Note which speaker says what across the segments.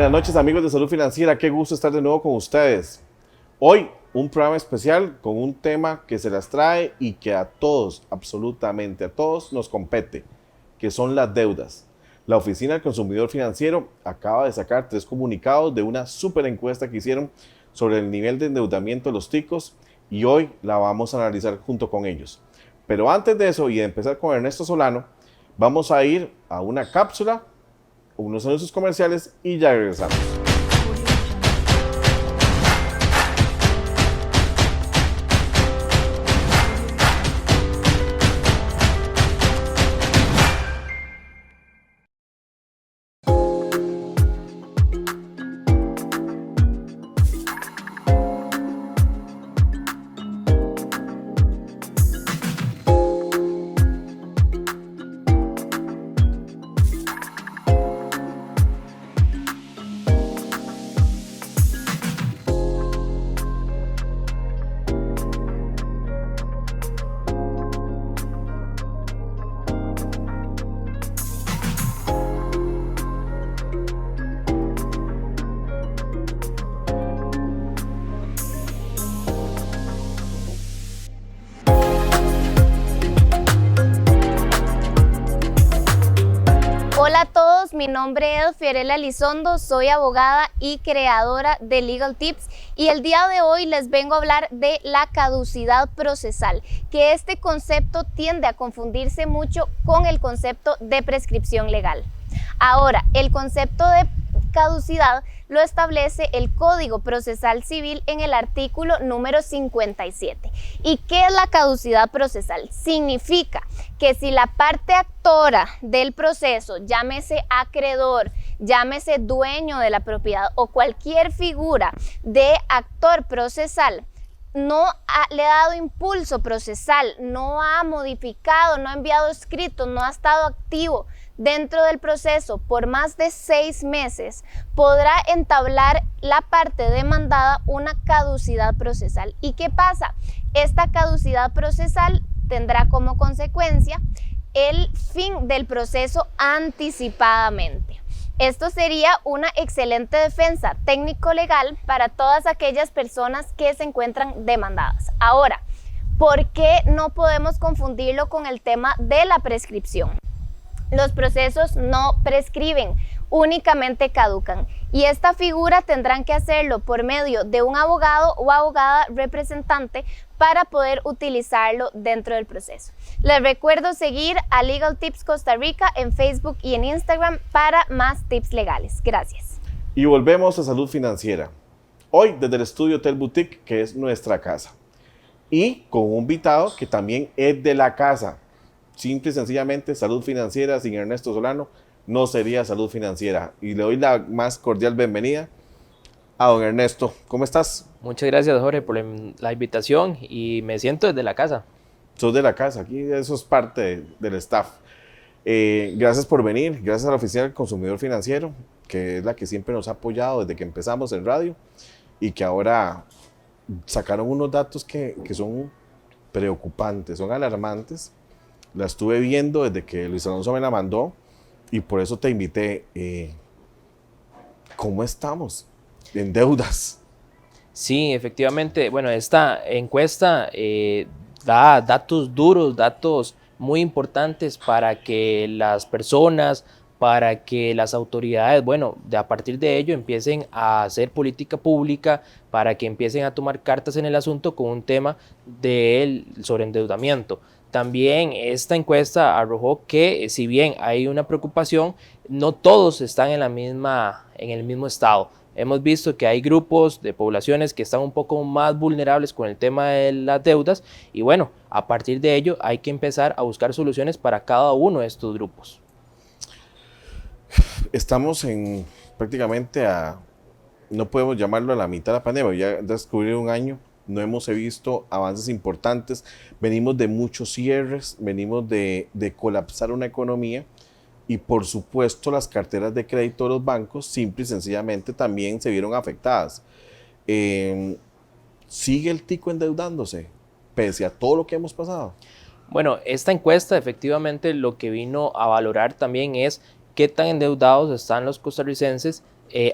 Speaker 1: buenas noches amigos de Salud Financiera, qué gusto estar de nuevo con ustedes. Hoy un programa especial con un tema que se las trae y que a todos, absolutamente a todos nos compete, que son las deudas. La Oficina del Consumidor Financiero acaba de sacar 3 comunicados de una súper encuesta que hicieron sobre el nivel de endeudamiento de los ticos y hoy la vamos a analizar junto con ellos. Pero antes de eso y de empezar con Ernesto Solano, vamos a ir a una cápsula, unos anuncios comerciales y ya regresamos.
Speaker 2: Hola a todos, mi nombre es Fiorella Elizondo, soy abogada y creadora de Legal Tips y el día de hoy les vengo a hablar de la caducidad procesal, que este concepto tiende a confundirse mucho con el concepto de prescripción legal. Ahora, el concepto de caducidad lo establece el Código Procesal Civil en el artículo número 57. ¿Y qué es la caducidad procesal? Significa que si la parte actora del proceso, llámese acreedor, llámese dueño de la propiedad o cualquier figura de actor procesal, no le ha dado impulso procesal, no ha modificado, no ha enviado escritos, no ha estado activo dentro del proceso por más de 6 meses, podrá entablar la parte demandada una caducidad procesal. ¿Y qué pasa? Esta caducidad procesal tendrá como consecuencia el fin del proceso anticipadamente. Esto sería una excelente defensa técnico-legal para todas aquellas personas que se encuentran demandadas. Ahora, ¿por qué no podemos confundirlo con el tema de la prescripción? Los procesos no prescriben, únicamente caducan y esta figura tendrán que hacerlo por medio de un abogado o abogada representante para poder utilizarlo dentro del proceso. Les recuerdo seguir a Legal Tips Costa Rica en Facebook y en Instagram para más tips legales. Gracias.
Speaker 1: Y volvemos a Salud Financiera. Hoy desde el estudio Hotel Boutique, que es nuestra casa. Y con un invitado que también es de la casa. Simple y sencillamente, Salud Financiera sin Ernesto Solano no sería Salud Financiera. Y le doy la más cordial bienvenida a don Ernesto. ¿Cómo estás?
Speaker 3: Muchas gracias, Jorge, por la invitación y me siento desde la casa.
Speaker 1: Sos de la casa, aquí eso es parte del staff. Gracias por venir, gracias a la Oficina del Consumidor Financiero, que es la que siempre nos ha apoyado desde que empezamos en radio y que ahora sacaron unos datos que son preocupantes, son alarmantes. La estuve viendo desde que Luis Alonso me la mandó y por eso te invité. ¿Cómo estamos en deudas?
Speaker 3: Sí, efectivamente, bueno, esta encuesta da datos duros, datos muy importantes para que las personas, para que las autoridades, bueno, a partir de ello empiecen a hacer política pública, para que empiecen a tomar cartas en el asunto con un tema de sobreendeudamiento. También esta encuesta arrojó que si bien hay una preocupación, no todos están en el mismo estado. Hemos visto que hay grupos de poblaciones que están un poco más vulnerables con el tema de las deudas y bueno, a partir de ello hay que empezar a buscar soluciones para cada uno de estos grupos.
Speaker 1: Estamos prácticamente no podemos llamarlo a la mitad de la pandemia, ya descubrir un año. No hemos visto avances importantes, venimos de muchos cierres, venimos de colapsar una economía y por supuesto las carteras de crédito de los bancos simple y sencillamente también se vieron afectadas. ¿Sigue el tico endeudándose pese a todo lo que hemos pasado?
Speaker 3: Bueno, esta encuesta efectivamente lo que vino a valorar también es qué tan endeudados están los costarricenses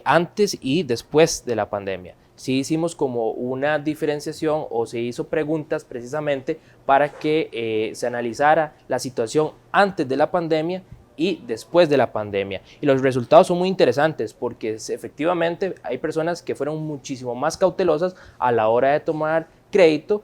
Speaker 3: antes y después de la pandemia. Sí hicimos como una diferenciación o se hizo preguntas precisamente para que se analizara la situación antes de la pandemia y después de la pandemia. Y los resultados son muy interesantes porque efectivamente hay personas que fueron muchísimo más cautelosas a la hora de tomar crédito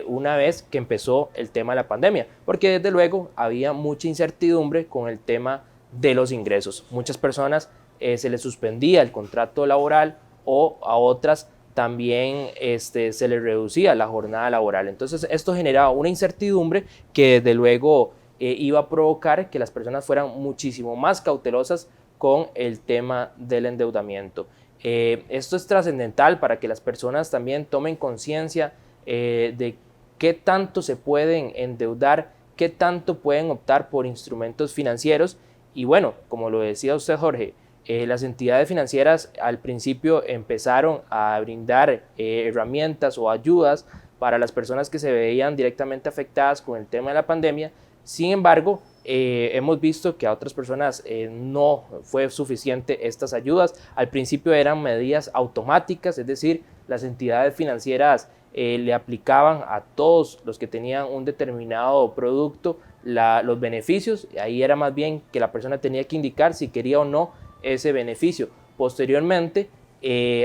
Speaker 3: una vez que empezó el tema de la pandemia, porque desde luego había mucha incertidumbre con el tema de los ingresos. Muchas personas se les suspendía el contrato laboral o a otras también se les reducía la jornada laboral. Entonces esto generaba una incertidumbre que desde luego iba a provocar que las personas fueran muchísimo más cautelosas con el tema del endeudamiento. Esto es trascendental para que las personas también tomen conciencia de qué tanto se pueden endeudar, qué tanto pueden optar por instrumentos financieros. Y bueno, como lo decía usted, Jorge, las entidades financieras al principio empezaron a brindar herramientas o ayudas para las personas que se veían directamente afectadas con el tema de la pandemia. Sin embargo, hemos visto que a otras personas no fue suficiente estas ayudas. Al principio eran medidas automáticas, es decir, las entidades financieras le aplicaban a todos los que tenían un determinado producto los beneficios. Ahí era más bien que la persona tenía que indicar si quería o no ese beneficio. Posteriormente,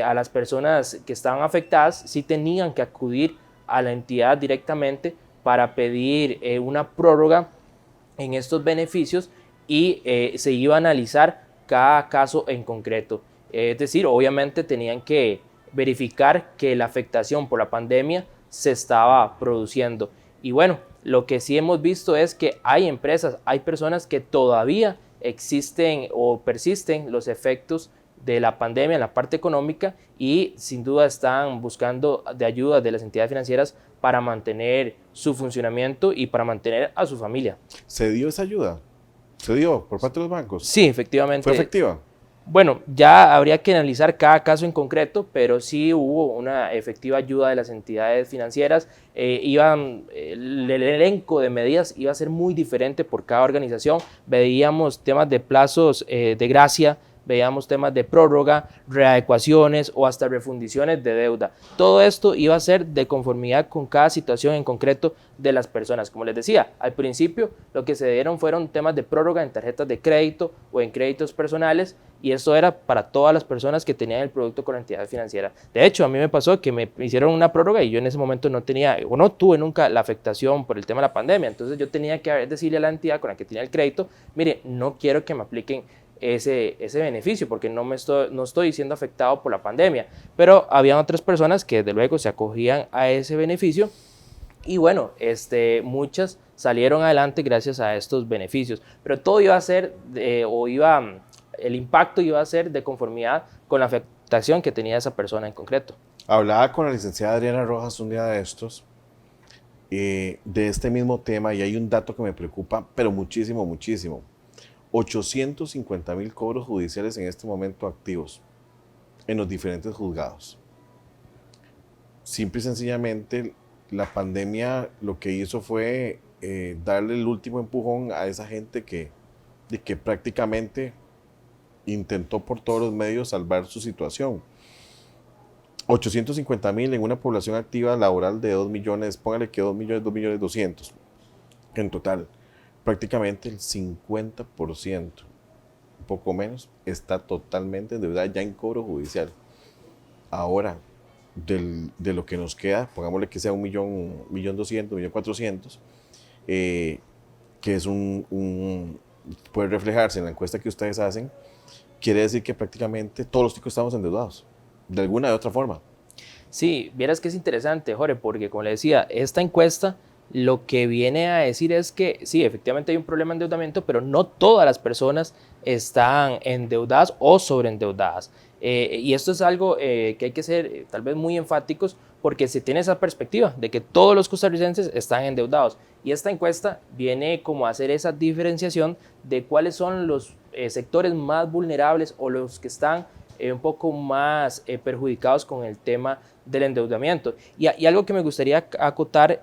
Speaker 3: a las personas que estaban afectadas sí tenían que acudir a la entidad directamente para pedir una prórroga en estos beneficios y se iba a analizar cada caso en concreto. Es decir, obviamente tenían que verificar que la afectación por la pandemia se estaba produciendo. Y bueno, lo que sí hemos visto es que hay empresas, hay personas que todavía existen o persisten los efectos de la pandemia en la parte económica y sin duda están buscando de ayuda de las entidades financieras para mantener su funcionamiento y para mantener a su familia.
Speaker 1: ¿Se dio esa ayuda? ¿Se dio por parte de los bancos?
Speaker 3: Sí, efectivamente.
Speaker 1: ¿Fue efectiva?
Speaker 3: Bueno, ya habría que analizar cada caso en concreto, pero sí hubo una efectiva ayuda de las entidades financieras. El elenco de medidas iba a ser muy diferente por cada organización. Veíamos temas de plazos de gracia, veíamos temas de prórroga, readecuaciones o hasta refundiciones de deuda. Todo esto iba a ser de conformidad con cada situación en concreto de las personas. Como les decía, al principio lo que se dieron fueron temas de prórroga en tarjetas de crédito o en créditos personales, y esto era para todas las personas que tenían el producto con la entidad financiera. De hecho, a mí me pasó que me hicieron una prórroga y yo en ese momento no tenía o no tuve nunca la afectación por el tema de la pandemia. Entonces yo tenía que decirle a la entidad con la que tenía el crédito, mire, no quiero que me apliquen ese beneficio porque no estoy siendo afectado por la pandemia. Pero habían otras personas que desde luego se acogían a ese beneficio y bueno, muchas salieron adelante gracias a estos beneficios. Pero todo iba a ser el impacto iba a ser de conformidad con la afectación que tenía esa persona en concreto.
Speaker 1: Hablaba con la licenciada Adriana Rojas un día de estos, de este mismo tema, y hay un dato que me preocupa, pero muchísimo, muchísimo. 850,000 cobros judiciales en este momento activos en los diferentes juzgados. Simple y sencillamente, la pandemia lo que hizo fue darle el último empujón a esa gente que prácticamente intentó por todos los medios salvar su situación. 850,000 en una población activa laboral de 2 millones, póngale que 2 millones, 2.200.000 en total. Prácticamente el 50%, un poco menos, está totalmente endeudada ya en cobro judicial. Ahora, de lo que nos queda, pongámosle que sea 1.200.000, 1.400.000, que es puede reflejarse en la encuesta que ustedes hacen, quiere decir que prácticamente todos los chicos estamos endeudados, de alguna u otra forma.
Speaker 3: Sí, vieras que es interesante, Jorge, porque como le decía, esta encuesta lo que viene a decir es que sí, efectivamente hay un problema de endeudamiento, pero no todas las personas están endeudadas o sobreendeudadas. Y esto es algo que hay que ser tal vez muy enfáticos porque se tiene esa perspectiva de que todos los costarricenses están endeudados. Y esta encuesta viene como a hacer esa diferenciación de cuáles son los sectores más vulnerables o los que están un poco más perjudicados con el tema del endeudamiento. Y algo que me gustaría acotar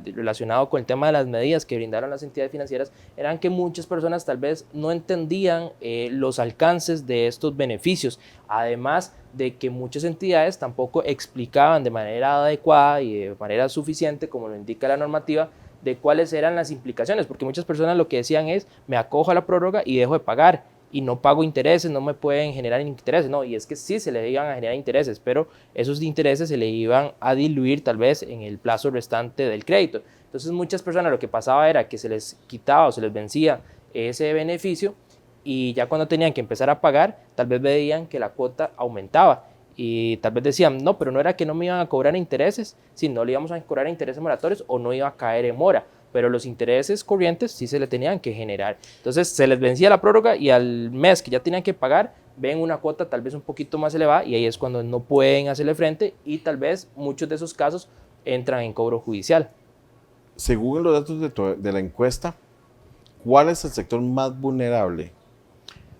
Speaker 3: relacionado con el tema de las medidas que brindaron las entidades financieras, eran que muchas personas tal vez no entendían los alcances de estos beneficios, además de que muchas entidades tampoco explicaban de manera adecuada y de manera suficiente, como lo indica la normativa, de cuáles eran las implicaciones, porque muchas personas lo que decían es, me acojo a la prórroga y dejo de pagar, y no pago intereses, no me pueden generar intereses, no, y es que sí se le iban a generar intereses, pero esos intereses se le iban a diluir tal vez en el plazo restante del crédito. Entonces muchas personas lo que pasaba era que se les quitaba o se les vencía ese beneficio, y ya cuando tenían que empezar a pagar, tal vez veían que la cuota aumentaba, y tal vez decían, no, pero no era que no me iban a cobrar intereses, si no le íbamos a cobrar intereses moratorios o no iba a caer en mora, pero los intereses corrientes sí se le tenían que generar. Entonces se les vencía la prórroga y al mes que ya tenían que pagar, ven una cuota tal vez un poquito más elevada y ahí es cuando no pueden hacerle frente y tal vez muchos de esos casos entran en cobro judicial.
Speaker 1: Según los datos de la encuesta, ¿cuál es el sector más vulnerable?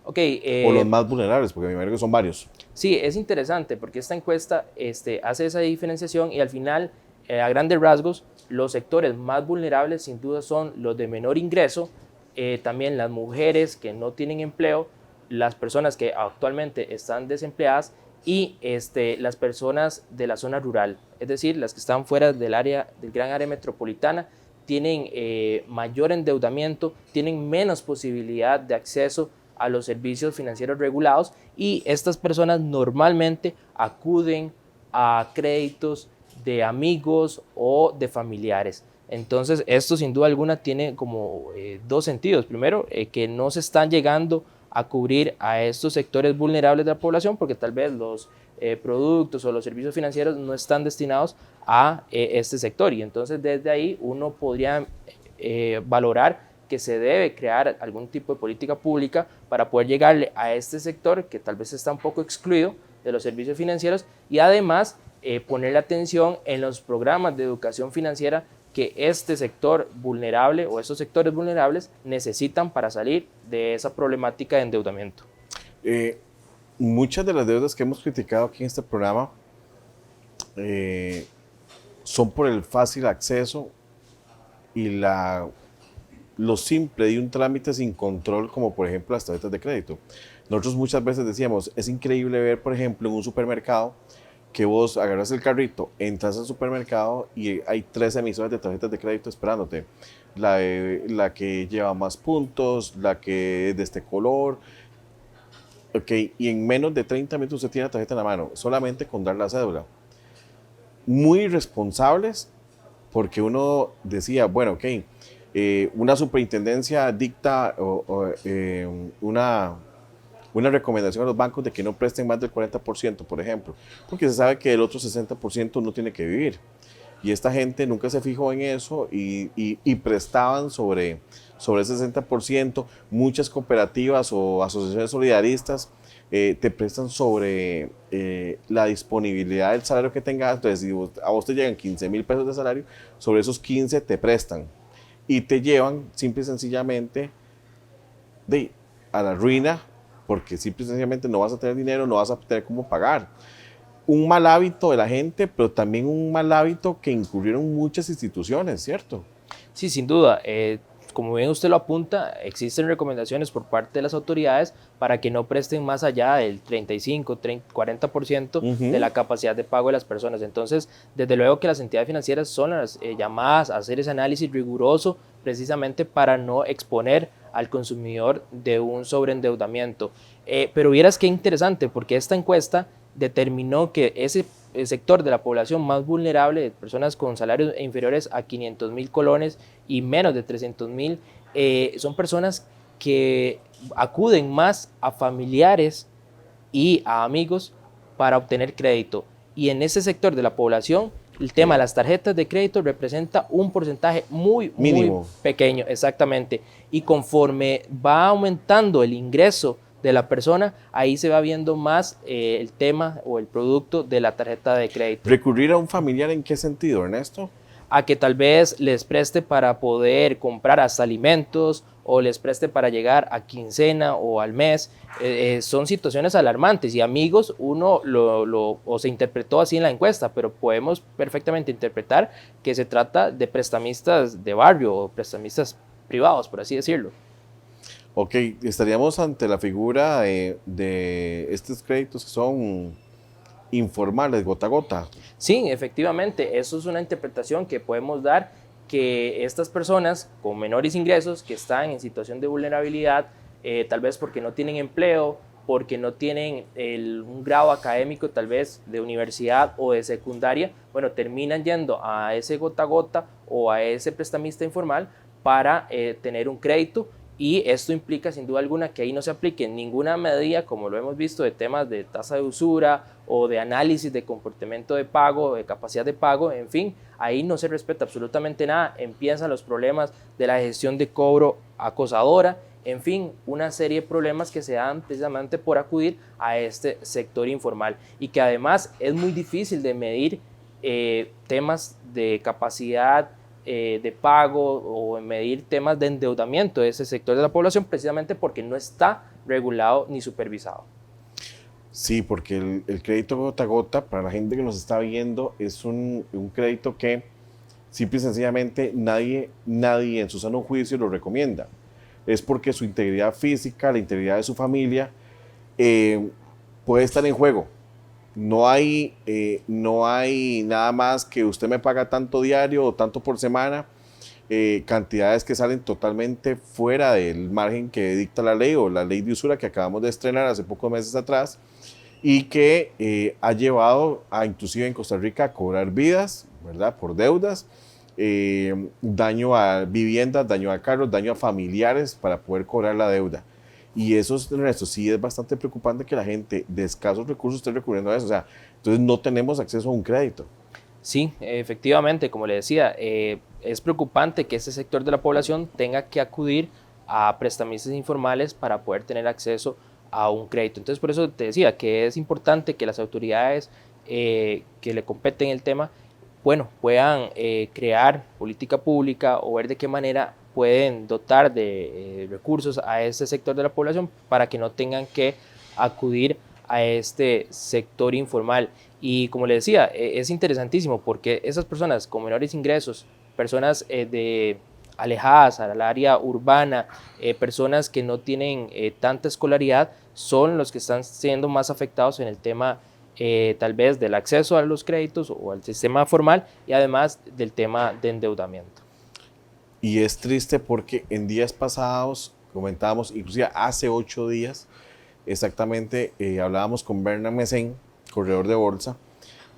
Speaker 1: O los más vulnerables, porque me imagino que son varios.
Speaker 3: Sí, es interesante porque esta encuesta hace esa diferenciación y al final, a grandes rasgos, los sectores más vulnerables sin duda son los de menor ingreso, también las mujeres que no tienen empleo, las personas que actualmente están desempleadas y las personas de la zona rural, es decir, las que están fuera del gran área metropolitana, tienen mayor endeudamiento, tienen menos posibilidad de acceso a los servicios financieros regulados y estas personas normalmente acuden a créditos de amigos o de familiares. Entonces esto sin duda alguna tiene como dos sentidos. Primero, que no se están llegando a cubrir a estos sectores vulnerables de la población porque tal vez los productos o los servicios financieros no están destinados a este sector y entonces desde ahí uno podría valorar que se debe crear algún tipo de política pública para poder llegarle a este sector que tal vez está un poco excluido de los servicios financieros y además poner la atención en los programas de educación financiera que este sector vulnerable o estos sectores vulnerables necesitan para salir de esa problemática de endeudamiento.
Speaker 1: Muchas de las deudas que hemos criticado aquí en este programa son por el fácil acceso y lo simple de un trámite sin control, como por ejemplo las tarjetas de crédito. Nosotros muchas veces decíamos, es increíble ver, por ejemplo, en un supermercado, que vos agarras el carrito, entras al supermercado y hay 3 emisores de tarjetas de crédito esperándote. La que lleva más puntos, la que es de este color. Y en menos de 30 minutos usted tiene la tarjeta en la mano, solamente con dar la cédula. Muy irresponsables, porque uno decía, bueno, una superintendencia dicta una recomendación a los bancos de que no presten más del 40%, por ejemplo, porque se sabe que el otro 60% no tiene que vivir. Y esta gente nunca se fijó en eso y prestaban sobre ese 60%. Muchas cooperativas o asociaciones solidaristas te prestan sobre la disponibilidad del salario que tengas. Entonces, si a vos te llegan 15,000 pesos de salario, sobre esos 15 te prestan y te llevan simple y sencillamente a la ruina, porque simple y sencillamente no vas a tener dinero, no vas a tener cómo pagar. Un mal hábito de la gente, pero también un mal hábito que incurrieron muchas instituciones, ¿cierto?
Speaker 3: Sí, sin duda. Como bien usted lo apunta, existen recomendaciones por parte de las autoridades para que no presten más allá del 35, 40% de la capacidad de pago de las personas. Entonces, desde luego que las entidades financieras son las llamadas a hacer ese análisis riguroso precisamente para no exponer al consumidor de un sobreendeudamiento. Pero vieras qué interesante, porque esta encuesta determinó que ese sector de la población más vulnerable, de personas con salarios inferiores a 500,000 colones y menos de 300,000, son personas que acuden más a familiares y a amigos para obtener crédito. Y en ese sector de la población, el tema de las tarjetas de crédito representa un porcentaje muy pequeño, exactamente. Y conforme va aumentando el ingreso de la persona, ahí se va viendo más el tema o el producto de la tarjeta de crédito.
Speaker 1: ¿Recurrir a un familiar en qué sentido, Ernesto?
Speaker 3: a que tal vez les preste para poder comprar hasta alimentos o les preste para llegar a quincena o al mes. Son situaciones alarmantes y amigos, uno o se interpretó así en la encuesta, pero podemos perfectamente interpretar que se trata de prestamistas de barrio o prestamistas privados, por así decirlo.
Speaker 1: Ok, estaríamos ante la figura de estos créditos que son informales, gota a gota.
Speaker 3: Sí, efectivamente, eso es una interpretación que podemos dar, que estas personas con menores ingresos que están en situación de vulnerabilidad, tal vez porque no tienen empleo, porque no tienen un grado académico tal vez de universidad o de secundaria, bueno, terminan yendo a ese gota a gota o a ese prestamista informal para tener un crédito. Y esto implica sin duda alguna que ahí no se aplique ninguna medida, como lo hemos visto, de temas de tasa de usura o de análisis de comportamiento de pago, de capacidad de pago, en fin, ahí no se respeta absolutamente nada, empiezan los problemas de la gestión de cobro acosadora, en fin, una serie de problemas que se dan precisamente por acudir a este sector informal y que además es muy difícil de medir temas de capacidad de pago o medir temas de endeudamiento de ese sector de la población precisamente porque no está regulado ni supervisado.
Speaker 1: Sí, porque el crédito gota a gota, para la gente que nos está viendo, es un crédito que simple y sencillamente nadie en su sano juicio lo recomienda. Es porque su integridad física, la integridad de su familia, puede estar en juego. No hay nada más que usted me paga tanto diario o tanto por semana, cantidades que salen totalmente fuera del margen que dicta la ley o la ley de usura que acabamos de estrenar hace pocos meses atrás y que ha llevado a inclusive en Costa Rica a cobrar vidas, ¿verdad? Por deudas, daño a viviendas, daño a carros, daño a familiares para poder cobrar la deuda. Y eso, Ernesto, sí es bastante preocupante que la gente de escasos recursos esté recurriendo a eso. O sea, entonces no tenemos acceso a un crédito.
Speaker 3: Sí, efectivamente, como le decía, es preocupante que este sector de la población tenga que acudir a prestamistas informales para poder tener acceso a un crédito. Entonces, por eso te decía que es importante que las autoridades que le competen el tema, bueno, puedan crear política pública o ver de qué manera pueden dotar de recursos a este sector de la población para que no tengan que acudir a este sector informal. Y como le decía, es interesantísimo porque esas personas con menores ingresos, personas alejadas al área urbana, personas que no tienen tanta escolaridad, son los que están siendo más afectados en el tema tal vez del acceso a los créditos o al sistema formal y además del tema de endeudamiento.
Speaker 1: Y es triste porque en días pasados comentábamos, inclusive hace 8 días, exactamente hablábamos con Berna Mesén, corredor de bolsa,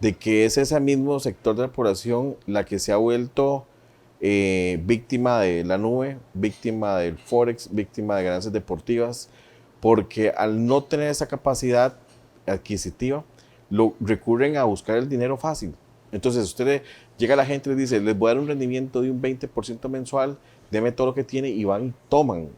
Speaker 1: de que es ese mismo sector de la población la que se ha vuelto víctima de la nube, víctima del Forex, víctima de ganancias deportivas, porque al no tener esa capacidad adquisitiva, recurren a buscar el dinero fácil. Entonces usted llega a la gente y le dice, les voy a dar un rendimiento de un 20% mensual, deme todo lo que tiene y van y toman.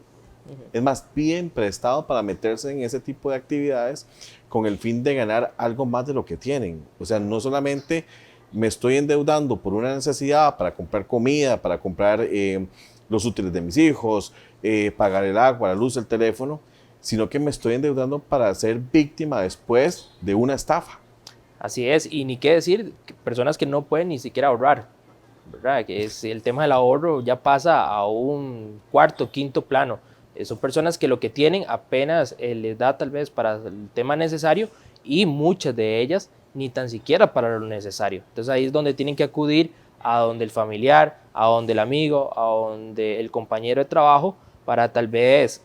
Speaker 1: Es más, piden prestado para meterse en ese tipo de actividades con el fin de ganar algo más de lo que tienen. O sea, no solamente me estoy endeudando por una necesidad para comprar comida, para comprar los útiles de mis hijos, pagar el agua, la luz, el teléfono, sino que me estoy endeudando para ser víctima después de una estafa.
Speaker 3: Así es, y ni qué decir, personas que no pueden ni siquiera ahorrar, ¿verdad? Que es el tema del ahorro ya pasa a un cuarto, quinto plano. Son personas que lo que tienen apenas les da tal vez para el tema necesario y muchas de ellas ni tan siquiera para lo necesario. Entonces ahí es donde tienen que acudir a donde el familiar, a donde el amigo, a donde el compañero de trabajo para tal vez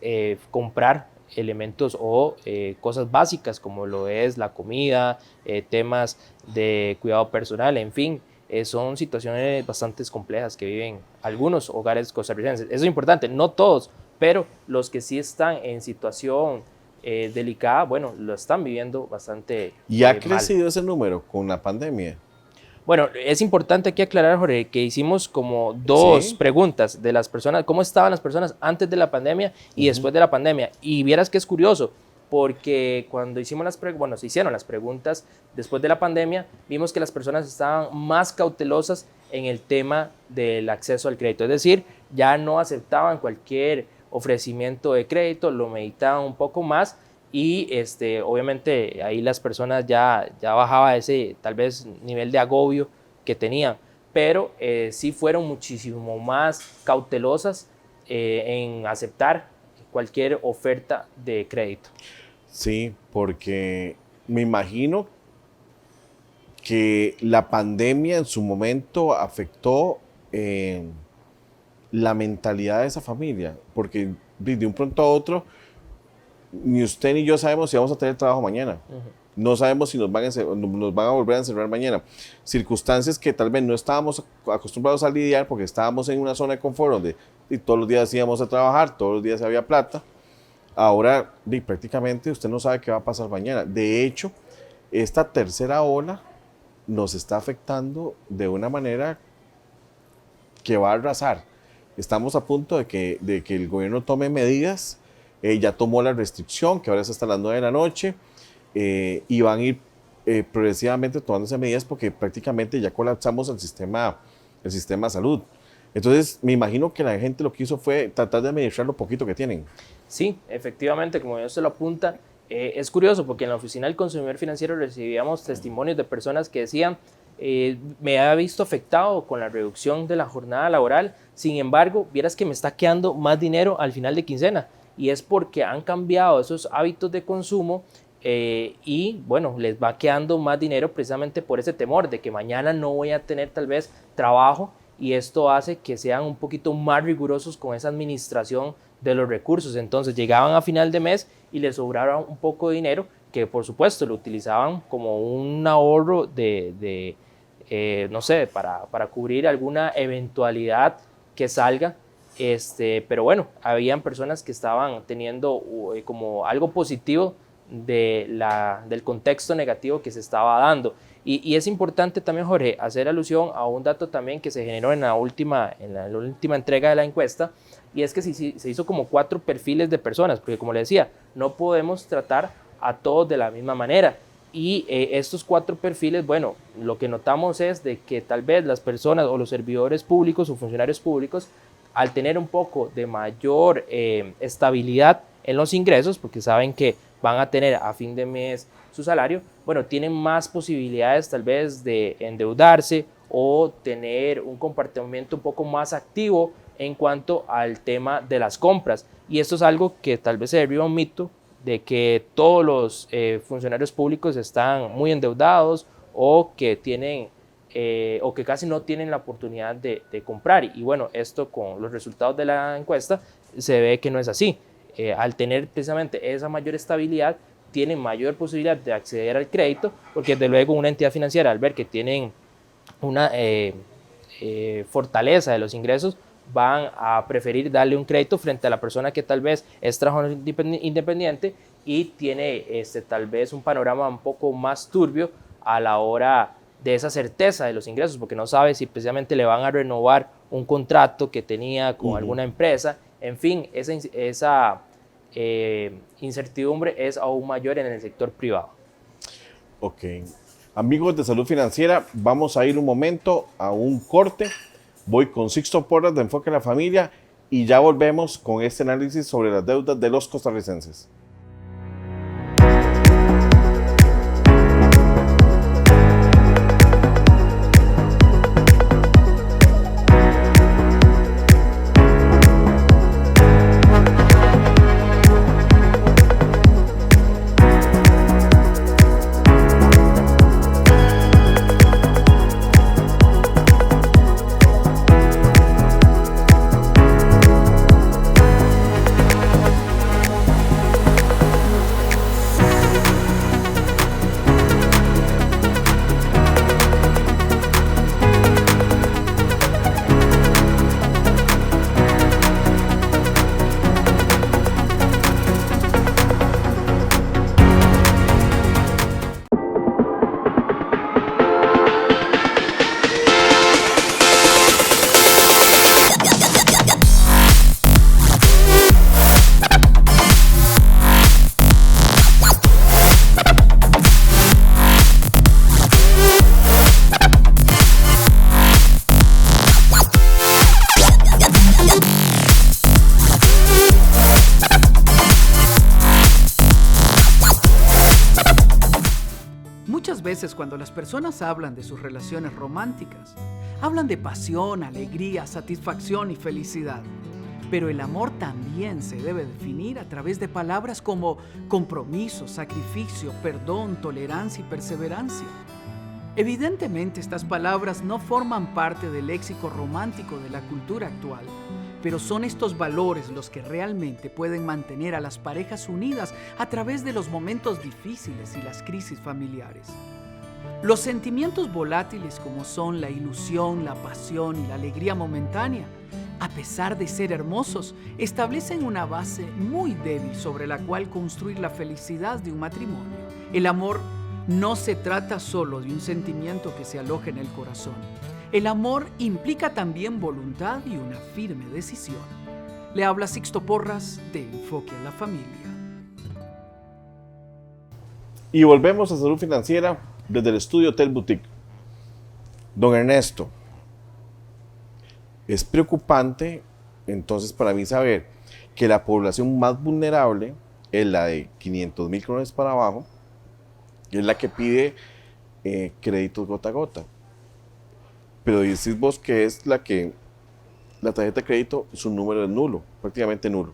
Speaker 3: comprar elementos o cosas básicas como lo es la comida, temas de cuidado personal, en fin, son situaciones bastante complejas que viven algunos hogares costarricenses. Eso es importante, no todos, pero los que sí están en situación delicada, bueno, lo están viviendo bastante
Speaker 1: ¿Y ha
Speaker 3: mal.
Speaker 1: crecido ese número con la pandemia?
Speaker 3: Bueno, es importante aquí aclarar, Jorge, que hicimos como dos preguntas de las personas, cómo estaban las personas antes de la pandemia y después de la pandemia. Y vieras que es curioso, porque cuando hicimos se hicieron las preguntas después de la pandemia, vimos que las personas estaban más cautelosas en el tema del acceso al crédito. Es decir, ya no aceptaban cualquier ofrecimiento de crédito, lo meditaban un poco más y obviamente ahí las personas ya bajaba ese tal vez nivel de agobio que tenían, pero sí fueron muchísimo más cautelosas en aceptar cualquier oferta de crédito.
Speaker 1: Sí, porque me imagino que la pandemia en su momento afectó la mentalidad de esa familia, porque de un pronto a otro, ni usted ni yo sabemos si vamos a tener trabajo mañana. No sabemos si nos van a volver a encerrar mañana. Circunstancias que tal vez no estábamos acostumbrados a lidiar porque estábamos en una zona de confort donde todos los días íbamos a trabajar, todos los días había plata. Ahora prácticamente usted no sabe qué va a pasar mañana. De hecho, esta tercera ola nos está afectando de una manera que va a arrasar. Estamos a punto de que el gobierno tome medidas. Ya tomó la restricción, que ahora es hasta las 9 de la noche, y van a ir progresivamente tomándose medidas porque prácticamente ya colapsamos el sistema de salud. Entonces, me imagino que la gente lo que hizo fue tratar de administrar lo poquito que tienen.
Speaker 3: Sí, efectivamente, como ya se lo apunta, es curioso porque en la oficina del consumidor financiero recibíamos testimonios de personas que decían, me había visto afectado con la reducción de la jornada laboral, sin embargo, vieras que me está quedando más dinero al final de quincena, y es porque han cambiado esos hábitos de consumo y bueno, les va quedando más dinero precisamente por ese temor de que mañana no voy a tener tal vez trabajo, y esto hace que sean un poquito más rigurosos con esa administración de los recursos. Entonces llegaban a final de mes y les sobraba un poco de dinero que por supuesto lo utilizaban como un ahorro no sé, para cubrir alguna eventualidad que salga. Pero bueno, habían personas que estaban teniendo como algo positivo del contexto negativo que se estaba dando. Y es importante también, Jorge, hacer alusión a un dato también que se generó en la última entrega de la encuesta, y es que se hizo como 4 perfiles de personas, porque como le decía, no podemos tratar a todos de la misma manera. Y estos 4 perfiles, bueno, lo que notamos es de que tal vez las personas o los servidores públicos o funcionarios públicos, al tener un poco de mayor estabilidad en los ingresos, porque saben que van a tener a fin de mes su salario, bueno, tienen más posibilidades tal vez de endeudarse o tener un comportamiento un poco más activo en cuanto al tema de las compras. Y esto es algo que tal vez se derriba un mito de que todos los funcionarios públicos están muy endeudados o que tienen o que casi no tienen la oportunidad de comprar. Y bueno, esto con los resultados de la encuesta se ve que no es así. Al tener precisamente esa mayor estabilidad, tienen mayor posibilidad de acceder al crédito, porque desde luego una entidad financiera, al ver que tienen una fortaleza de los ingresos, van a preferir darle un crédito frente a la persona que tal vez es trabajador independiente y tiene tal vez un panorama un poco más turbio a la hora de esa certeza de los ingresos, porque no sabe si precisamente le van a renovar un contrato que tenía con alguna empresa. En fin, esa incertidumbre es aún mayor en el sector privado.
Speaker 1: Ok. Amigos de Salud Financiera, vamos a ir un momento a un corte. Voy con Sixto Porras de Enfoque a la Familia y ya volvemos con este análisis sobre las deudas de los costarricenses.
Speaker 4: veces cuando las personas hablan de sus relaciones románticas, hablan de pasión, alegría, satisfacción y felicidad. Pero el amor también se debe definir a través de palabras como compromiso, sacrificio, perdón, tolerancia y perseverancia. Evidentemente, estas palabras no forman parte del léxico romántico de la cultura actual, pero son estos valores los que realmente pueden mantener a las parejas unidas a través de los momentos difíciles y las crisis familiares. Los sentimientos volátiles como son la ilusión, la pasión y la alegría momentánea, a pesar de ser hermosos, establecen una base muy débil sobre la cual construir la felicidad de un matrimonio. El amor no se trata solo de un sentimiento que se aloja en el corazón. El amor implica también voluntad y una firme decisión. Le habla Sixto Porras de Enfoque a la Familia.
Speaker 1: Y volvemos a Salud Financiera desde el estudio Hotel Boutique. Don Ernesto, es preocupante entonces para mí saber que la población más vulnerable es la de 500,000 colones para abajo, es la que pide créditos gota a gota. Pero decís vos que es la tarjeta de crédito, su número es nulo, prácticamente nulo.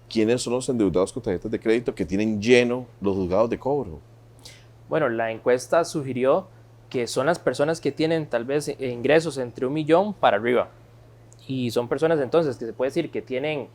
Speaker 1: ¿Quiénes son los endeudados con tarjetas de crédito que tienen lleno los juzgados de cobro?
Speaker 3: Bueno, la encuesta sugirió que son las personas que tienen tal vez ingresos entre 1 millón para arriba. Y son personas entonces que se puede decir que tienen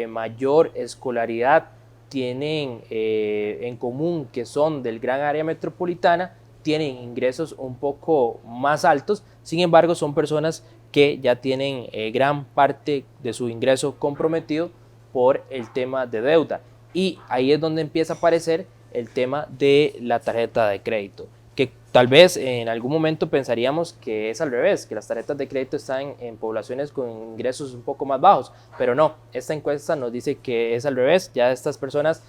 Speaker 3: mayor escolaridad, tienen en común que son del gran área metropolitana, tienen ingresos un poco más altos, sin embargo son personas que ya tienen gran parte de su ingreso comprometido por el tema de deuda. Y ahí es donde empieza a aparecer el tema de la tarjeta de crédito, que tal vez en algún momento pensaríamos que es al revés, que las tarjetas de crédito están en poblaciones con ingresos un poco más bajos, pero no, esta encuesta nos dice que es al revés. Ya estas personas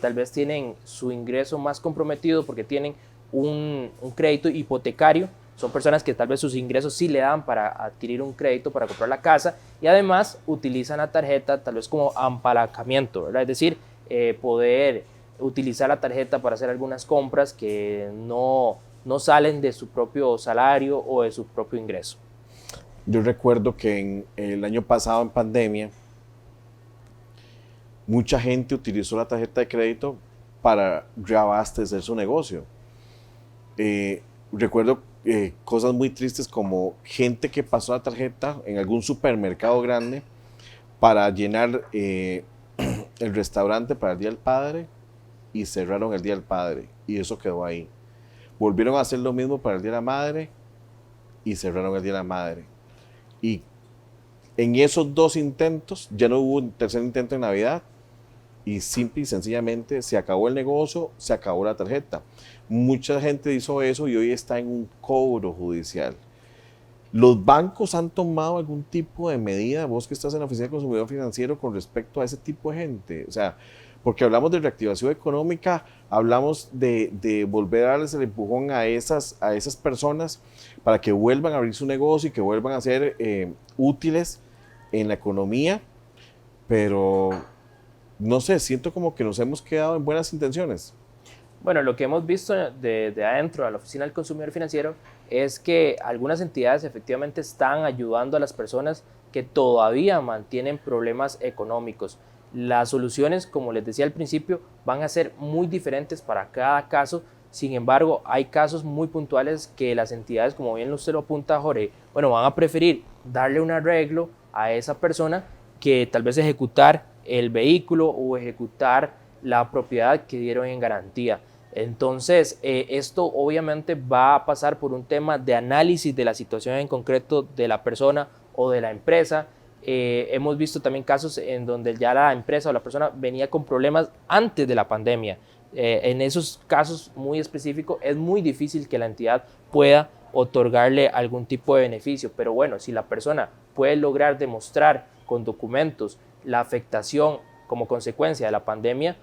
Speaker 3: tal vez tienen su ingreso más comprometido porque tienen un crédito hipotecario, son personas que tal vez sus ingresos sí le dan para adquirir un crédito para comprar la casa y además utilizan la tarjeta tal vez como apalancamiento, ¿verdad? Es decir, poder utilizar la tarjeta para hacer algunas compras que no salen de su propio salario o de su propio ingreso.
Speaker 1: Yo recuerdo que en el año pasado en pandemia, mucha gente utilizó la tarjeta de crédito para reabastecer su negocio. Recuerdo cosas muy tristes como gente que pasó la tarjeta en algún supermercado grande para llenar el restaurante para el Día del Padre y cerraron el Día del Padre y eso quedó ahí. Volvieron a hacer lo mismo para el Día de la Madre y cerraron el Día de la Madre. Y en esos dos intentos ya no hubo un tercer intento en Navidad y simple y sencillamente se acabó el negocio, se acabó la tarjeta. Mucha gente hizo eso y hoy está en un cobro judicial. ¿Los bancos han tomado algún tipo de medida, vos que estás en la Oficina de Consumidor Financiero, con respecto a ese tipo de gente? O sea, porque hablamos de reactivación económica, hablamos de volver a darles el empujón a esas personas para que vuelvan a abrir su negocio y que vuelvan a ser útiles en la economía, pero no sé, siento como que nos hemos quedado en buenas intenciones.
Speaker 3: Bueno, lo que hemos visto de adentro de la Oficina del Consumidor Financiero es que algunas entidades efectivamente están ayudando a las personas que todavía mantienen problemas económicos. Las soluciones, como les decía al principio, van a ser muy diferentes para cada caso. Sin embargo, hay casos muy puntuales que las entidades, como bien usted lo apunta, Jorge, bueno, van a preferir darle un arreglo a esa persona que tal vez ejecutar el vehículo o ejecutar la propiedad que dieron en garantía. Entonces, esto obviamente va a pasar por un tema de análisis de la situación en concreto de la persona o de la empresa. Hemos visto también casos en donde ya la empresa o la persona venía con problemas antes de la pandemia. En esos casos muy específicos es muy difícil que la entidad pueda otorgarle algún tipo de beneficio, pero bueno, si la persona puede lograr demostrar con documentos la afectación como consecuencia de la pandemia,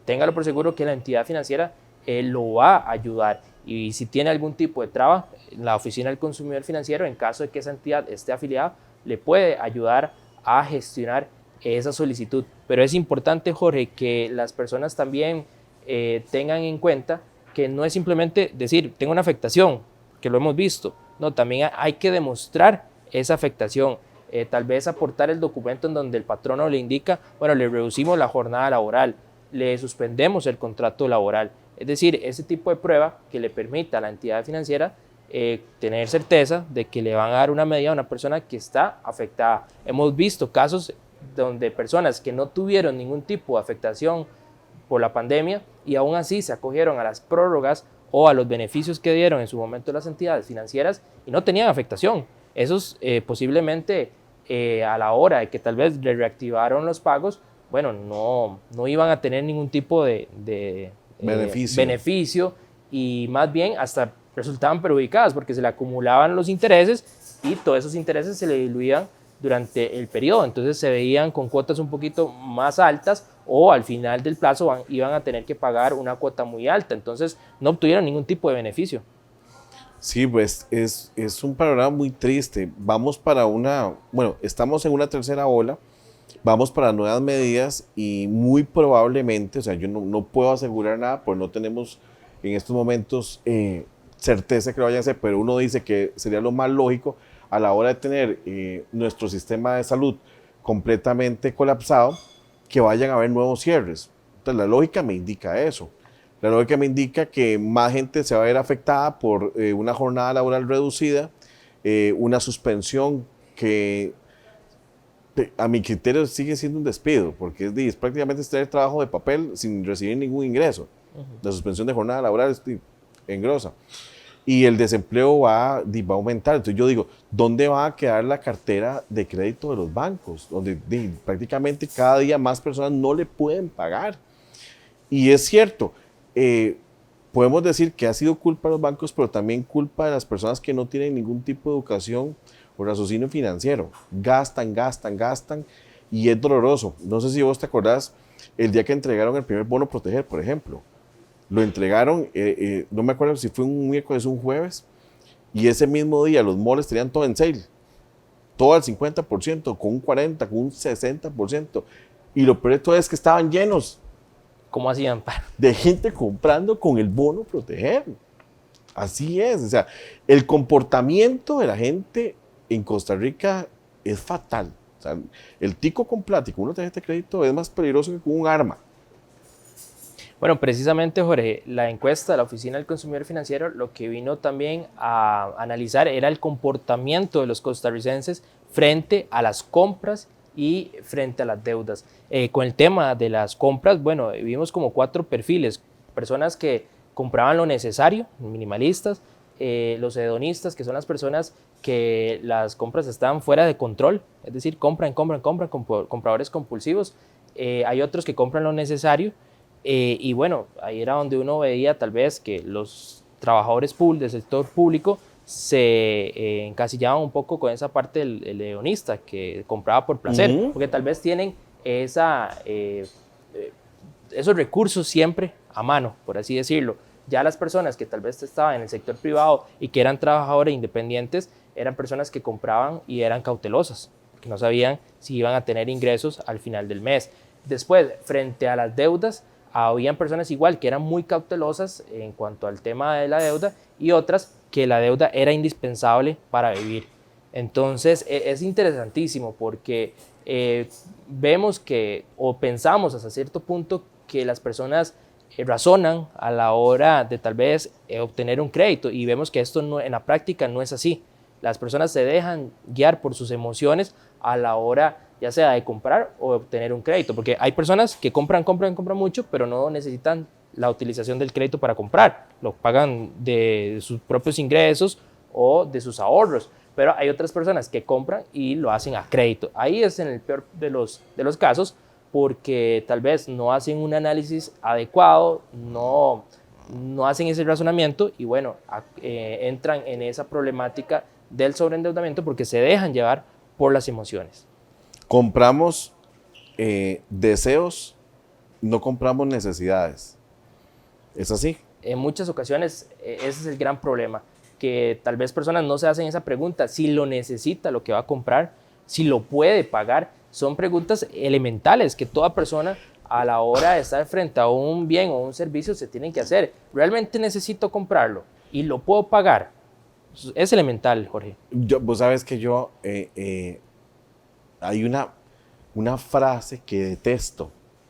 Speaker 3: téngalo por seguro que la entidad financiera lo va a ayudar. Y si tiene algún tipo de traba, la Oficina del Consumidor Financiero, en caso de que esa entidad esté afiliada, le puede ayudar a gestionar esa solicitud. Pero es importante, Jorge, que las personas también tengan en cuenta que no es simplemente decir, tengo una afectación, que lo hemos visto, no, también hay que demostrar esa afectación. Tal vez aportar el documento en donde el patrono le indica, bueno, le reducimos la jornada laboral, le suspendemos el contrato laboral. Es decir, ese tipo de prueba que le permita a la entidad financiera tener certeza de que le van a dar una medida a una persona que está afectada. Hemos visto casos donde personas que no tuvieron ningún tipo de afectación por la pandemia y aún así se acogieron a las prórrogas o a los beneficios que dieron en su momento las entidades financieras y no tenían afectación. Esos posiblemente a la hora de que tal vez le reactivaron los pagos, bueno, no iban a tener ningún tipo de beneficio y más bien hasta resultaban perjudicadas porque se le acumulaban los intereses y todos esos intereses se le diluían durante el periodo, entonces se veían con cuotas un poquito más altas o al final del plazo iban a tener que pagar una cuota muy alta, entonces no obtuvieron ningún tipo de beneficio.
Speaker 1: Sí, pues es un panorama muy triste. Vamos para estamos en una tercera ola, vamos para nuevas medidas y muy probablemente, o sea, yo no puedo asegurar nada, pues no tenemos en estos momentos certeza que lo vayan a hacer, pero uno dice que sería lo más lógico a la hora de tener nuestro sistema de salud completamente colapsado, que vayan a haber nuevos cierres. Entonces la lógica me indica eso. La lógica me indica que más gente se va a ver afectada por una jornada laboral reducida, una suspensión que a mi criterio sigue siendo un despido, porque es prácticamente tener trabajo de papel sin recibir ningún ingreso. La suspensión de jornada laboral engrosa. Y el desempleo va a aumentar. Entonces yo digo, ¿dónde va a quedar la cartera de crédito de los bancos? Donde prácticamente cada día más personas no le pueden pagar. Y es cierto, podemos decir que ha sido culpa de los bancos, pero también culpa de las personas que no tienen ningún tipo de educación o raciocinio financiero. Gastan, y es doloroso. No sé si vos te acordás el día que entregaron el primer bono Proteger, por ejemplo. Lo entregaron, no me acuerdo si fue un miércoles o un jueves, y ese mismo día los malls tenían todo en sale, todo al 50%, con un 40%, con un 60%, y lo peor de todo es que estaban llenos.
Speaker 3: ¿Cómo hacían?
Speaker 1: De gente comprando con el bono Proteger. Así es, o sea, el comportamiento de la gente en Costa Rica es fatal. O sea, el tico con plata y con una tarjeta de crédito es más peligroso que con un arma.
Speaker 3: Bueno, precisamente, Jorge, la encuesta de la Oficina del Consumidor Financiero lo que vino también a analizar era el comportamiento de los costarricenses frente a las compras y frente a las deudas. Con el tema de las compras, bueno, vimos como 4 perfiles: personas que compraban lo necesario, minimalistas; los hedonistas, que son las personas que las compras están fuera de control, es decir, compran, compradores compulsivos; hay otros que compran lo necesario. Y bueno, ahí era donde uno veía tal vez que los trabajadores del sector público se encasillaban un poco con esa parte del hedonista que compraba por placer, porque tal vez tienen esos recursos siempre a mano, por así decirlo. Ya las personas que tal vez estaban en el sector privado y que eran trabajadores independientes eran personas que compraban y eran cautelosas, que no sabían si iban a tener ingresos al final del mes. Después, frente a las deudas, habían personas igual que eran muy cautelosas en cuanto al tema de la deuda y otras que la deuda era indispensable para vivir. Entonces es interesantísimo porque vemos que, o pensamos hasta cierto punto, que las personas razonan a la hora de tal vez obtener un crédito, y vemos que esto en la práctica no es así. Las personas se dejan guiar por sus emociones a la hora ya sea de comprar o de obtener un crédito, porque hay personas que compran mucho, pero no necesitan la utilización del crédito para comprar, lo pagan de sus propios ingresos o de sus ahorros, pero hay otras personas que compran y lo hacen a crédito. Ahí es en el peor de los casos, porque tal vez no hacen un análisis adecuado, no hacen ese razonamiento y bueno, entran en esa problemática del sobreendeudamiento porque se dejan llevar por las emociones.
Speaker 1: Compramos deseos, no compramos necesidades. ¿Es así?
Speaker 3: En muchas ocasiones ese es el gran problema, que tal vez personas no se hacen esa pregunta, si lo necesita lo que va a comprar, si lo puede pagar. Son preguntas elementales que toda persona a la hora de estar frente a un bien o un servicio se tienen que hacer. ¿Realmente necesito comprarlo y lo puedo pagar? Es elemental, Jorge.
Speaker 1: Vos sabes que hay una frase que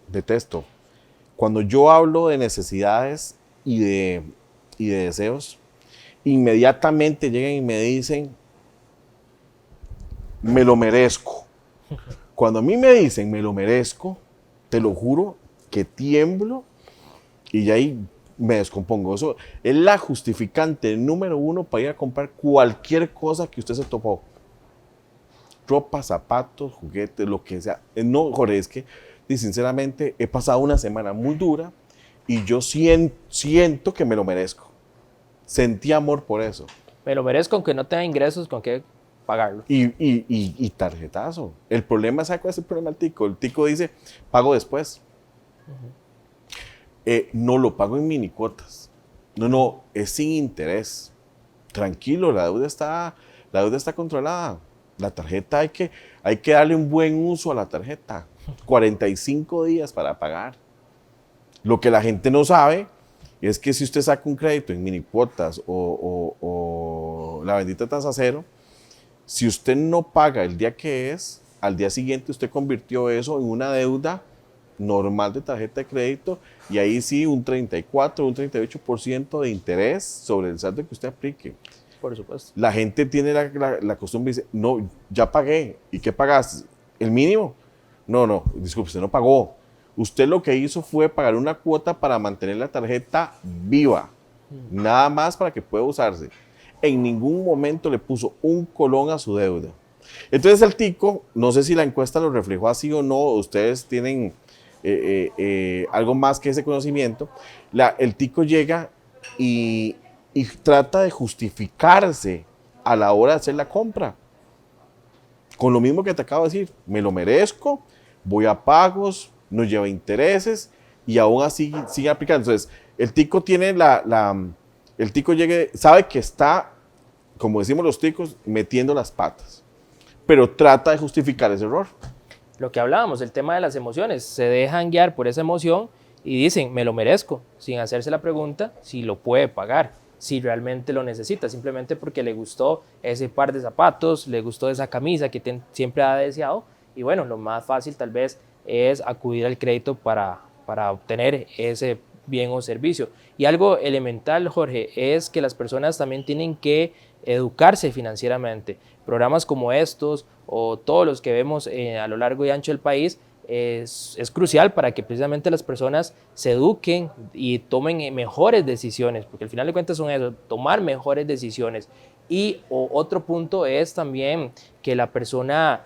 Speaker 1: detesto. Cuando yo hablo de necesidades y de deseos, inmediatamente llegan y me dicen, me lo merezco. Cuando a mí me dicen, me lo merezco, te lo juro que tiemblo y ya ahí me descompongo. Eso es la justificante número 1 para ir a comprar cualquier cosa que usted se topó. Ropa, zapatos, juguetes, lo que sea. No, Jorge, es que sinceramente he pasado una semana muy dura y yo siento que me lo merezco. Sentí amor por eso.
Speaker 3: Me lo merezco aunque no tenga ingresos con qué pagarlo.
Speaker 1: Y tarjetazo. El problema, ¿sabe cuál es el problema del tico? El tico dice, pago después. No lo pago en mini cuotas. No, es sin interés. Tranquilo, la deuda está controlada. La tarjeta hay que darle un buen uso a la tarjeta. 45 días para pagar. Lo que la gente no sabe es que si usted saca un crédito en mini cuotas o la bendita tasa cero, si usted no paga el día que es, al día siguiente usted convirtió eso en una deuda normal de tarjeta de crédito y ahí sí un 34, un 38% de interés sobre el saldo que usted aplique.
Speaker 3: Por supuesto.
Speaker 1: La gente tiene la costumbre de decir, no, ya pagué. ¿Y qué pagaste? ¿El mínimo? No, disculpe, usted no pagó. Usted lo que hizo fue pagar una cuota para mantener la tarjeta viva. Nada más para que pueda usarse. En ningún momento le puso un colón a su deuda. Entonces el tico, no sé si la encuesta lo reflejó así o no, ustedes tienen algo más que ese conocimiento. El tico llega y trata de justificarse a la hora de hacer la compra. Con lo mismo que te acabo de decir, me lo merezco, voy a pagos, no lleva intereses y aún así sigue aplicando. Entonces, el tico tiene el tico sabe que está, como decimos los ticos, metiendo las patas, pero trata de justificar ese error.
Speaker 3: Lo que hablábamos, el tema de las emociones, se dejan guiar por esa emoción y dicen, me lo merezco, sin hacerse la pregunta si lo puede pagar, si realmente lo necesita, simplemente porque le gustó ese par de zapatos, le gustó esa camisa que siempre ha deseado, y bueno, lo más fácil tal vez es acudir al crédito para obtener ese bien o servicio. Y algo elemental, Jorge, es que las personas también tienen que educarse financieramente. Programas como estos o todos los que vemos a lo largo y ancho del país es crucial para que precisamente las personas se eduquen y tomen mejores decisiones, porque al final de cuentas son eso, tomar mejores decisiones. Y otro punto es también que la persona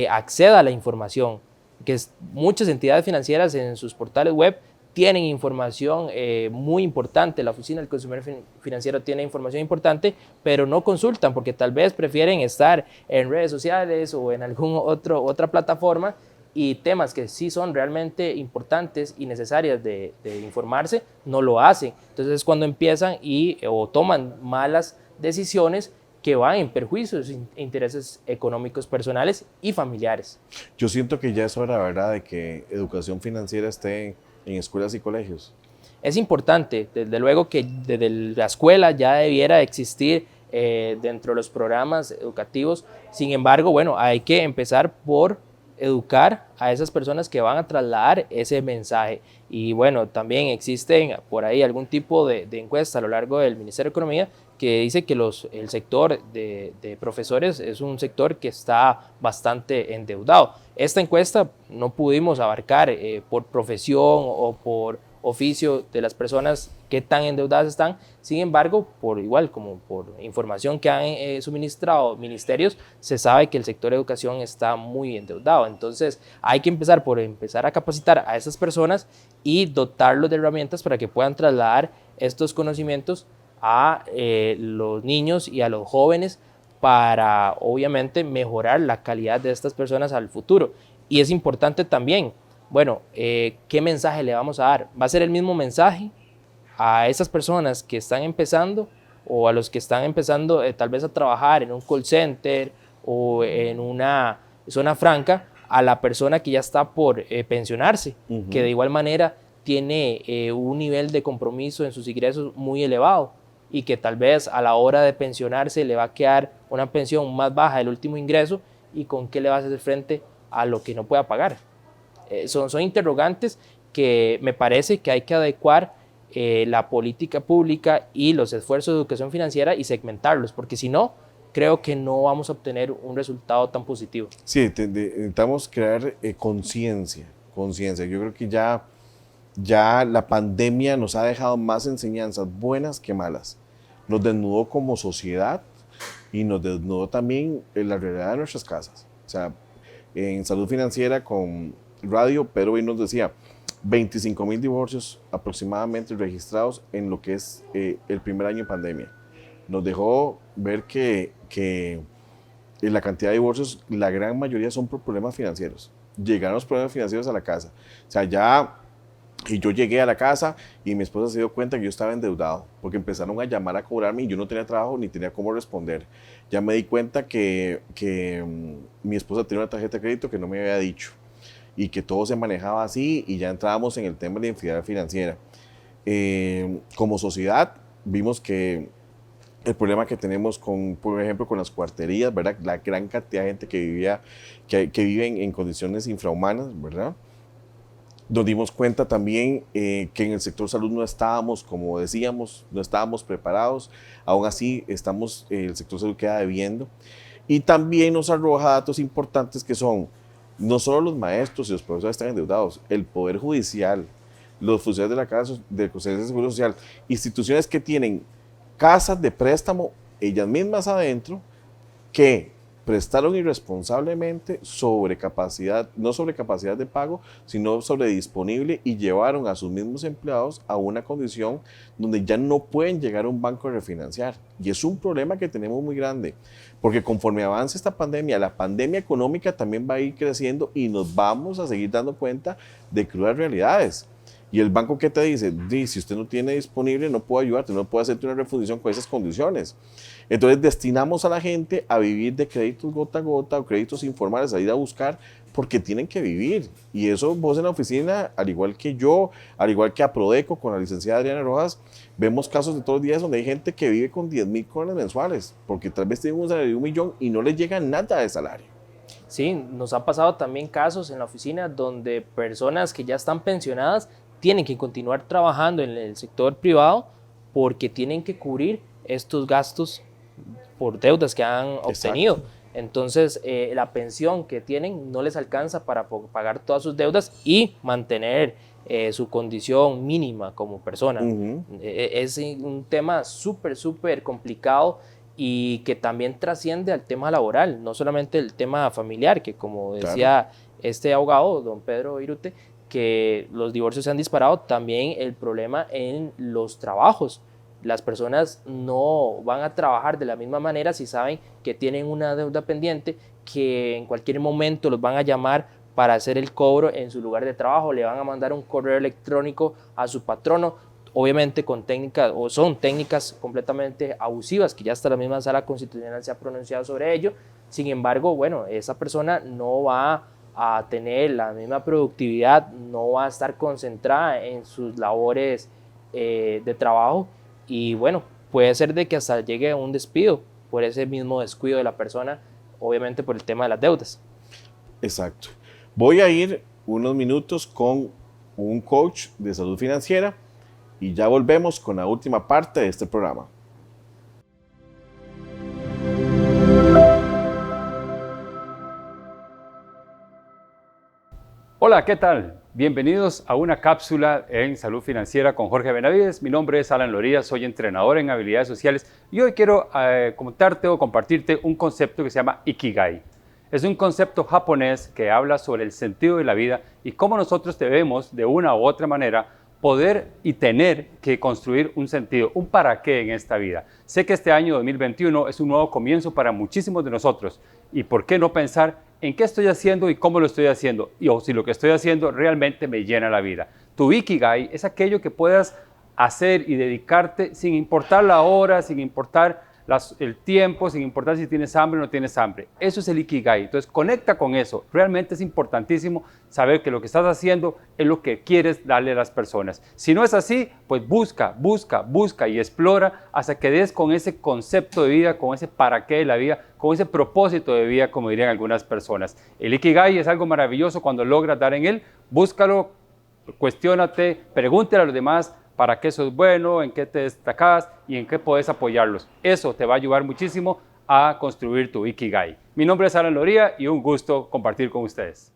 Speaker 3: acceda a la información, que muchas entidades financieras en sus portales web tienen información muy importante, la Oficina del Consumidor Financiero tiene información importante, pero no consultan porque tal vez prefieren estar en redes sociales o en alguna otra plataforma, y temas que sí son realmente importantes y necesarias de informarse, no lo hacen. Entonces es cuando empiezan o toman malas decisiones que van en perjuicio de sus intereses económicos personales y familiares.
Speaker 1: Yo siento que ya es hora, ¿verdad?, de que educación financiera esté en escuelas y colegios.
Speaker 3: Es importante, desde luego que desde la escuela ya debiera existir dentro de los programas educativos. Sin embargo, bueno, hay que empezar por educar a esas personas que van a trasladar ese mensaje. Y bueno, también existen por ahí algún tipo de encuesta a lo largo del Ministerio de Economía que dice que el sector de profesores es un sector que está bastante endeudado. Esta encuesta no pudimos abarcar por profesión o por oficio de las personas que tan endeudadas están. Sin embargo, como por información que han suministrado ministerios, se sabe que el sector de educación está muy endeudado. Entonces hay que empezar por empezar a capacitar a esas personas y dotarlos de herramientas para que puedan trasladar estos conocimientos a los niños y a los jóvenes para obviamente mejorar la calidad de estas personas al futuro. Y es importante también, bueno, ¿qué mensaje le vamos a dar? ¿Va a ser el mismo mensaje a esas personas que están empezando o a los que están empezando tal vez a trabajar en un call center o en una zona franca, a la persona que ya está por pensionarse,
Speaker 1: Ujú.
Speaker 3: que de igual manera tiene un nivel de compromiso en sus ingresos muy elevado y que tal vez a la hora de pensionarse le va a quedar una pensión más baja del último ingreso y con qué le va a hacer frente a lo que no pueda pagar. Son interrogantes que me parece que hay que adecuar la política pública y los esfuerzos de educación financiera y segmentarlos, porque si no, creo que no vamos a obtener un resultado tan positivo.
Speaker 1: Sí, necesitamos crear conciencia. Yo creo que ya la pandemia nos ha dejado más enseñanzas buenas que malas. Nos desnudó como sociedad y nos desnudó también en la realidad de nuestras casas. O sea, en Salud Financiera con Radio, Pedro hoy nos decía 25,000 divorcios aproximadamente registrados en lo que es el primer año de pandemia. Nos dejó ver que la cantidad de divorcios, la gran mayoría son por problemas financieros. Llegaron los problemas financieros a la casa. O sea, y yo llegué a la casa y mi esposa se dio cuenta que yo estaba endeudado, porque empezaron a llamar a cobrarme y yo no tenía trabajo ni tenía cómo responder. Ya me di cuenta que mi esposa tenía una tarjeta de crédito que no me había dicho y que todo se manejaba así y ya entrábamos en el tema de la infidelidad financiera. Como sociedad vimos que el problema que tenemos por ejemplo, con las cuarterías, ¿verdad? La gran cantidad de gente que vive en condiciones infrahumanas, ¿verdad? Nos dimos cuenta también que en el sector salud no estábamos, como decíamos, no estábamos preparados. Aún así, el sector salud queda debiendo. Y también nos arroja datos importantes que son, no solo los maestros y los profesores están endeudados, el Poder Judicial, los funcionarios de la Casa de Seguro Social, instituciones que tienen casas de préstamo, ellas mismas adentro, que prestaron irresponsablemente no sobre capacidad de pago, sino sobre disponible y llevaron a sus mismos empleados a una condición donde ya no pueden llegar a un banco a refinanciar. Y es un problema que tenemos muy grande, porque conforme avance esta pandemia, la pandemia económica también va a ir creciendo y nos vamos a seguir dando cuenta de crudas realidades. Y el banco, ¿qué te dice? Si usted no tiene disponible, no puedo ayudarte, no puedo hacerte una refundición con esas condiciones. Entonces destinamos a la gente a vivir de créditos gota a gota o créditos informales, a ir a buscar porque tienen que vivir. Y eso vos en la oficina, al igual que yo, al igual que a Prodeco con la licenciada Adriana Rojas, vemos casos de todos los días donde hay gente que vive con 10,000 colones mensuales, porque tal vez tienen un salario de 1,000,000 y no les llega nada de salario.
Speaker 3: Sí, nos han pasado también casos en la oficina donde personas que ya están pensionadas tienen que continuar trabajando en el sector privado porque tienen que cubrir estos gastos por deudas que han obtenido. Exacto. Entonces, la pensión que tienen no les alcanza para pagar todas sus deudas y mantener su condición mínima como persona. Uh-huh. Es un tema súper complicado y que también trasciende al tema laboral, no solamente el tema familiar, que como decía este abogado, don Pedro Irute, que los divorcios se han disparado, también el problema en los trabajos. Las personas no van a trabajar de la misma manera si saben que tienen una deuda pendiente, que en cualquier momento los van a llamar para hacer el cobro en su lugar de trabajo, le van a mandar un correo electrónico a su patrono, obviamente con técnicas, o son técnicas completamente abusivas, que ya hasta la misma Sala Constitucional se ha pronunciado sobre ello. Sin embargo, bueno, esa persona no va a tener la misma productividad, no va a estar concentrada en sus labores de trabajo y bueno, puede ser de que hasta llegue a un despido por ese mismo descuido de la persona, obviamente por el tema de las deudas.
Speaker 1: Exacto. Voy a ir unos minutos con un coach de salud financiera y ya volvemos con la última parte de este programa.
Speaker 5: Hola, ¿qué tal? Bienvenidos a una cápsula en Salud Financiera con Jorge Benavides. Mi nombre es Alan Loría, soy entrenador en habilidades sociales y hoy quiero contarte o compartirte un concepto que se llama Ikigai. Es un concepto japonés que habla sobre el sentido de la vida y cómo nosotros debemos, de una u otra manera, poder y tener que construir un sentido, un para qué en esta vida. Sé que este año 2021 es un nuevo comienzo para muchísimos de nosotros y ¿por qué no pensar en qué estoy haciendo y cómo lo estoy haciendo? Y o si lo que estoy haciendo realmente me llena la vida. Tu Ikigai es aquello que puedas hacer y dedicarte sin importar la hora, sin importar el tiempo, sin importar si tienes hambre o no tienes hambre. Eso es el Ikigai. Entonces, conecta con eso. Realmente es importantísimo saber que lo que estás haciendo es lo que quieres darle a las personas. Si no es así, pues busca y explora hasta que des con ese concepto de vida, con ese para qué de la vida, con ese propósito de vida, como dirían algunas personas. El Ikigai es algo maravilloso cuando logras dar en él. Búscalo, cuestiónate, pregúntale a los demás para qué sos bueno, en qué te destacas y en qué puedes apoyarlos. Eso te va a ayudar muchísimo a construir tu Ikigai. Mi nombre es Alan Loría y un gusto compartir con ustedes.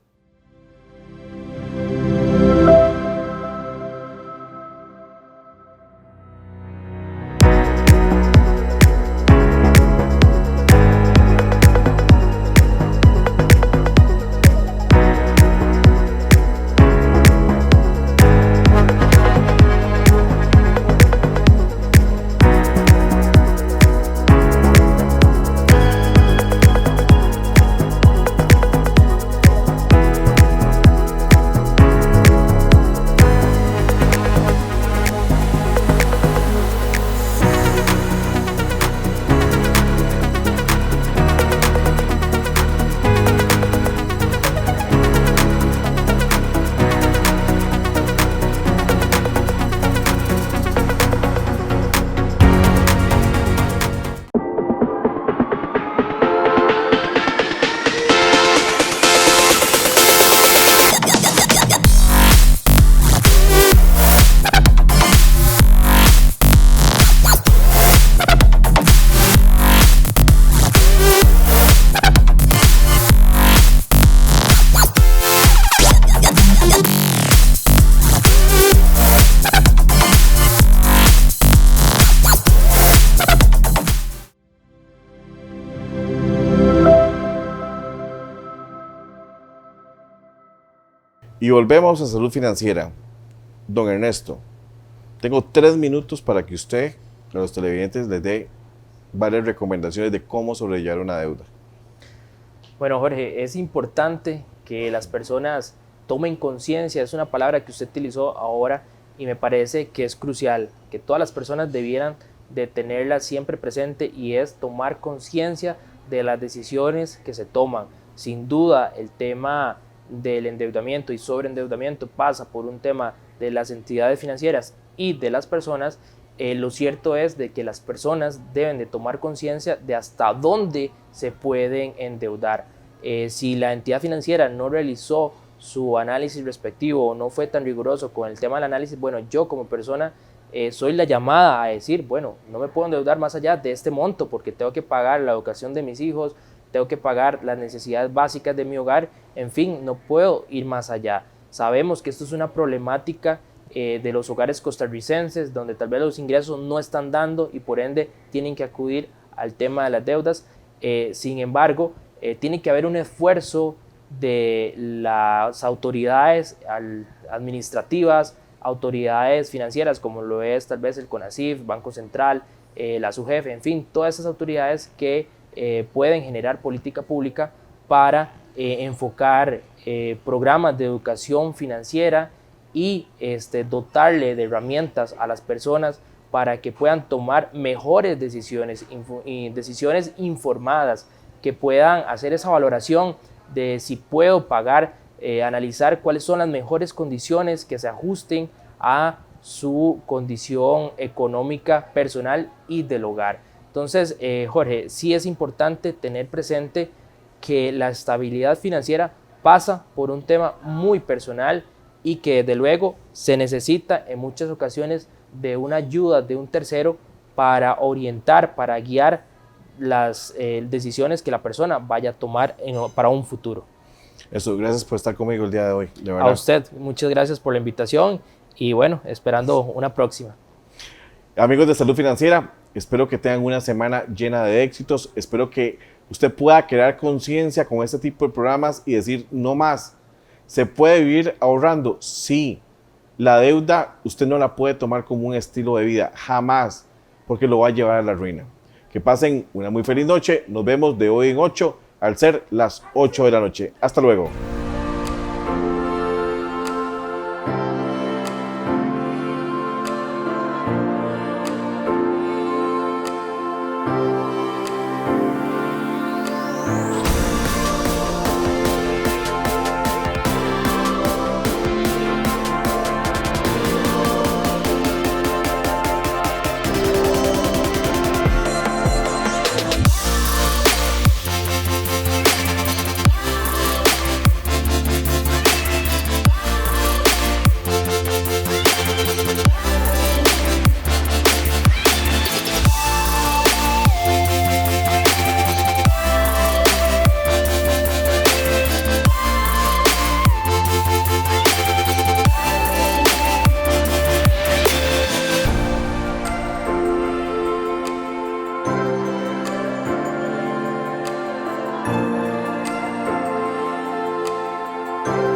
Speaker 1: Y volvemos a Salud Financiera. Don Ernesto, tengo 3 minutos para que usted, a los televidentes, les dé varias recomendaciones de cómo sobrellevar una deuda.
Speaker 3: Bueno, Jorge, es importante que las personas tomen conciencia, es una palabra que usted utilizó ahora y me parece que es crucial, que todas las personas debieran de tenerla siempre presente y es tomar conciencia de las decisiones que se toman. Sin duda, el tema del endeudamiento y sobreendeudamiento pasa por un tema de las entidades financieras y de las personas. Lo cierto es de que las personas deben de tomar conciencia de hasta dónde se pueden endeudar. Si la entidad financiera no realizó su análisis respectivo o no fue tan riguroso con el tema del análisis, bueno, yo como persona soy la llamada a decir, bueno, no me puedo endeudar más allá de este monto porque tengo que pagar la educación de mis hijos, tengo que pagar las necesidades básicas de mi hogar, en fin, no puedo ir más allá. Sabemos que esto es una problemática de los hogares costarricenses, donde tal vez los ingresos no están dando y por ende tienen que acudir al tema de las deudas. Sin embargo, tiene que haber un esfuerzo de las autoridades administrativas, autoridades financieras, como lo es tal vez el CONACYT, Banco Central, la SUGEF, en fin, todas esas autoridades que pueden generar política pública para enfocar programas de educación financiera y dotarle de herramientas a las personas para que puedan tomar mejores decisiones, decisiones informadas, que puedan hacer esa valoración de si puedo pagar, analizar cuáles son las mejores condiciones que se ajusten a su condición económica personal y del hogar. Entonces, Jorge, sí es importante tener presente que la estabilidad financiera pasa por un tema muy personal y que desde luego se necesita en muchas ocasiones de una ayuda de un tercero para orientar, para guiar las decisiones que la persona vaya a tomar para un futuro.
Speaker 1: Eso, gracias por estar conmigo el día de hoy. De verdad.
Speaker 3: A usted, muchas gracias por la invitación y bueno, esperando una próxima.
Speaker 1: Amigos de Salud Financiera, espero que tengan una semana llena de éxitos. Espero que usted pueda crear conciencia con este tipo de programas y decir no más. ¿Se puede vivir ahorrando? Sí. La deuda usted no la puede tomar como un estilo de vida, jamás, porque lo va a llevar a la ruina. Que pasen una muy feliz noche. Nos vemos de hoy en 8 al ser las 8 de la noche. Hasta luego.
Speaker 2: Chao.